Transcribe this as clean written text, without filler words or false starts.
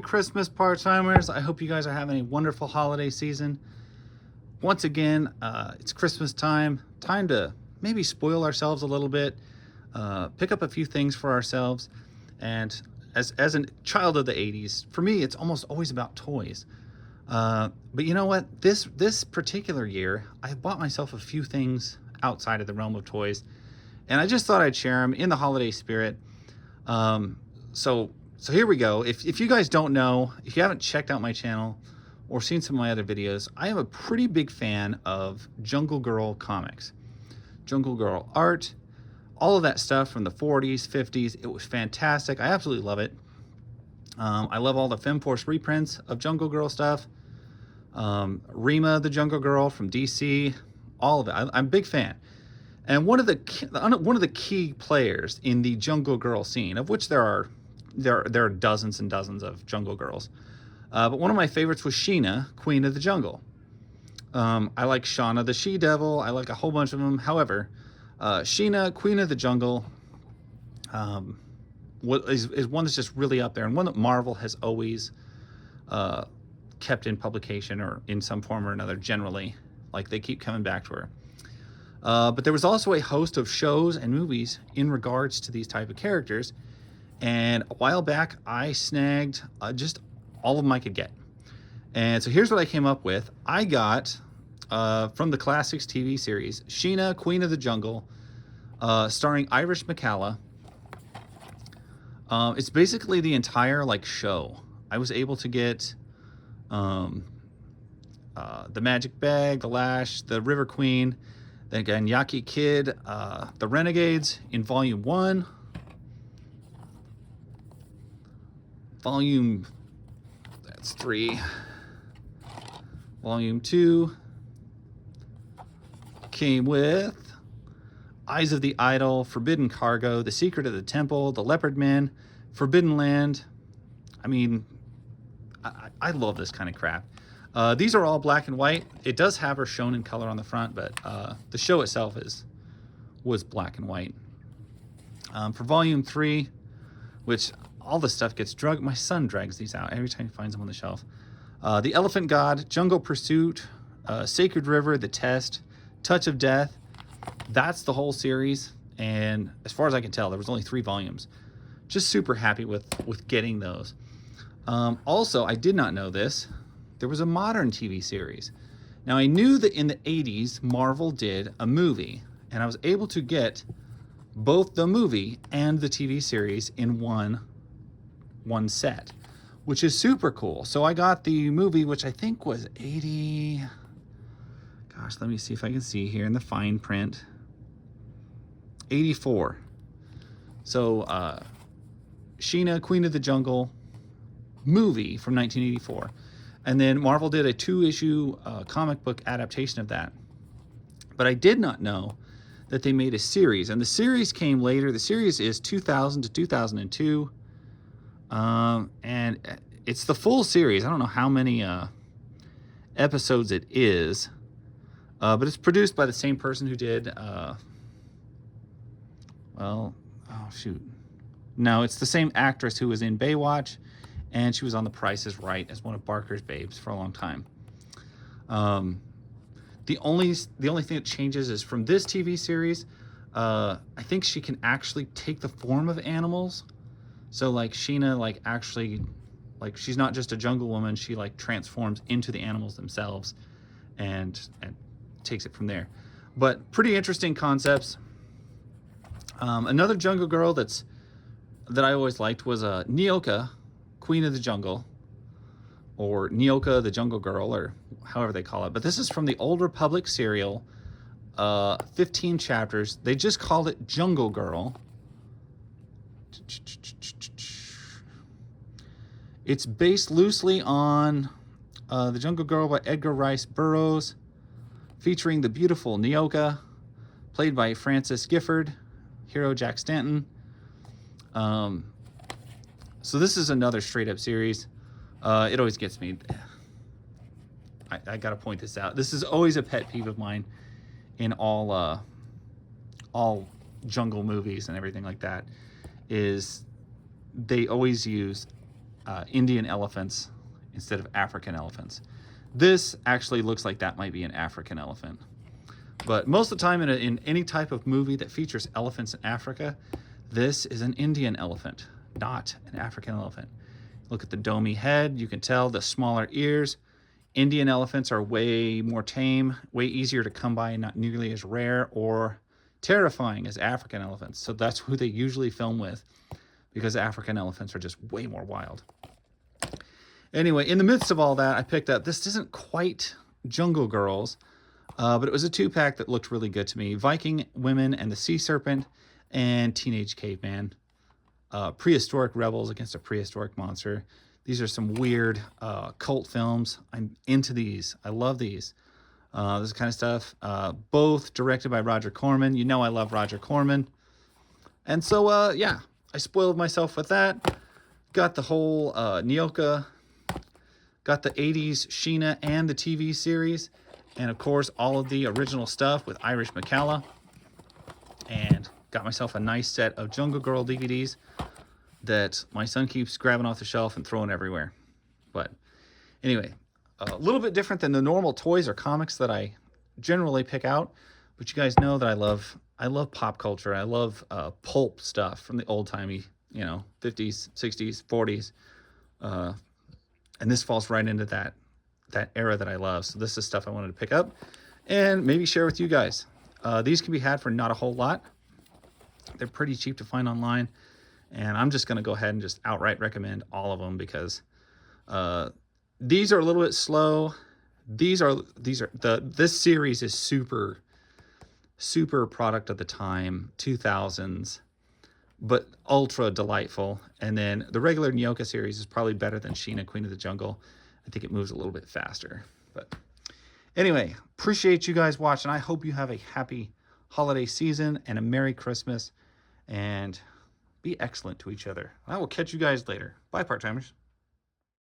Christmas, part-timers. I hope you guys are having a wonderful holiday season. Once again, it's Christmas time. Time to maybe spoil ourselves a little bit, pick up a few things for ourselves. And as a child of the 80s, for me, it's almost always about toys. But you know what? This particular year, I bought myself a few things outside of the realm of toys. And I just thought I'd share them in the holiday spirit. So here we go. If you guys don't know, if you haven't checked out my channel or seen some of my other videos, I am a pretty big fan of Jungle Girl comics. Jungle Girl art, all of that stuff from the 40s, 50s. It was fantastic. I absolutely love it. I love all the FemForce reprints of Jungle Girl stuff. Rima the Jungle Girl from DC, all of it. I'm a big fan. And one of the key players in the Jungle Girl scene, of which there are dozens and dozens of Jungle Girls, but one of my favorites was Sheena, Queen of the Jungle. I like Shauna the She-Devil. I like a whole bunch of them. However, Sheena, Queen of the Jungle, is one that's just really up there, and one that Marvel has always kept in publication or in some form or another. Generally, like, they keep coming back to her. But there was also a host of shows and movies in regards to these type of characters. And a while back, I snagged just all of them I could get. And so here's what I came up with. I got, from the Classics TV series, Sheena, Queen of the Jungle, starring Irish McCalla. It's basically the entire, like, show. I was able to get the Magic Bag, the Lash, the River Queen, then again, Yaki Kid, the Renegades in Volume 1. Volume, that's 3. Volume 2 came with Eyes of the Idol, Forbidden Cargo, The Secret of the Temple, The Leopard Man, Forbidden Land. I mean, I love this kind of crap. These are all black and white. It does have her shown in color on the front, but the show itself was black and white. For Volume 3, which all the stuff gets dragged. My son drags these out every time he finds them on the shelf. The Elephant God, Jungle Pursuit, Sacred River, The Test, Touch of Death. That's the whole series. And as far as I can tell, there was only 3 volumes. Just super happy with getting those. Also, I did not know this. There was a modern TV series. Now, I knew that in the 80s, Marvel did a movie. And I was able to get both the movie and the TV series in one set, which is super cool. So I got the movie, which I think was 80. Gosh, let me see if I can see here in the fine print. 84. So Sheena, Queen of the Jungle movie from 1984. And then Marvel did a 2-issue comic book adaptation of that. But I did not know that they made a series. And the series came later. The series is 2000 to 2002. And it's the full series. I don't know how many episodes it is, but it's produced by the same person who did, well, oh shoot. No, it's the same actress who was in Baywatch, and she was on The Price is Right as one of Barker's babes for a long time. The only thing that changes is from this TV series, I think she can actually take the form of animals. So, like, Sheena, like, actually, like, she's not just a jungle woman. She, like, transforms into the animals themselves and takes it from there. But pretty interesting concepts. Another Jungle Girl that I always liked was Nyoka, Queen of the Jungle, or Nyoka the Jungle Girl, or however they call it. But this is from the Old Republic serial, 15 chapters. They just called it Jungle Girl. It's based loosely on The Jungle Girl by Edgar Rice Burroughs, featuring the beautiful Nyoka, played by Frances Gifford, hero Jack Stanton. So this is another straight-up series. It always gets me. I gotta point this out. This is always a pet peeve of mine in all jungle movies and everything like that, is they always use Indian elephants instead of African elephants. This actually looks like that might be an African elephant. But most of the time in any type of movie that features elephants in Africa, this is an Indian elephant, not an African elephant. Look at the domey head. You can tell the smaller ears. Indian elephants are way more tame, way easier to come by, not nearly as rare or terrifying as African elephants. So that's who they usually film with, because African elephants are just way more wild. Anyway, in the midst of all that, I picked up, this isn't quite Jungle Girls, but it was a 2-pack that looked really good to me. Viking Women and the Sea Serpent and Teenage Caveman. Prehistoric rebels against a prehistoric monster. These are some weird cult films. I'm into these. I love these. This kind of stuff. Both directed by Roger Corman. You know I love Roger Corman. And so, yeah, I spoiled myself with that. Got the whole Nyoka. Got the 80s Sheena and the TV series. And, of course, all of the original stuff with Irish McCalla. And got myself a nice set of Jungle Girl DVDs that my son keeps grabbing off the shelf and throwing everywhere. But anyway, a little bit different than the normal toys or comics that I generally pick out. But you guys know that I love pop culture. I love pulp stuff from the old-timey, 50s, 60s, 40s. And this falls right into that era that I love. So this is stuff I wanted to pick up and maybe share with you guys. These can be had for not a whole lot. They're pretty cheap to find online. And I'm just going to go ahead and just outright recommend all of them because these are a little bit slow. This series is super product of the time, 2000s, but ultra delightful. And then the regular Nyoka series is probably better than Sheena, Queen of the Jungle. I think it moves a little bit faster. But anyway, appreciate you guys watching. I hope you have a happy holiday season and a Merry Christmas. And be excellent to each other. I will catch you guys later. Bye, part-timers.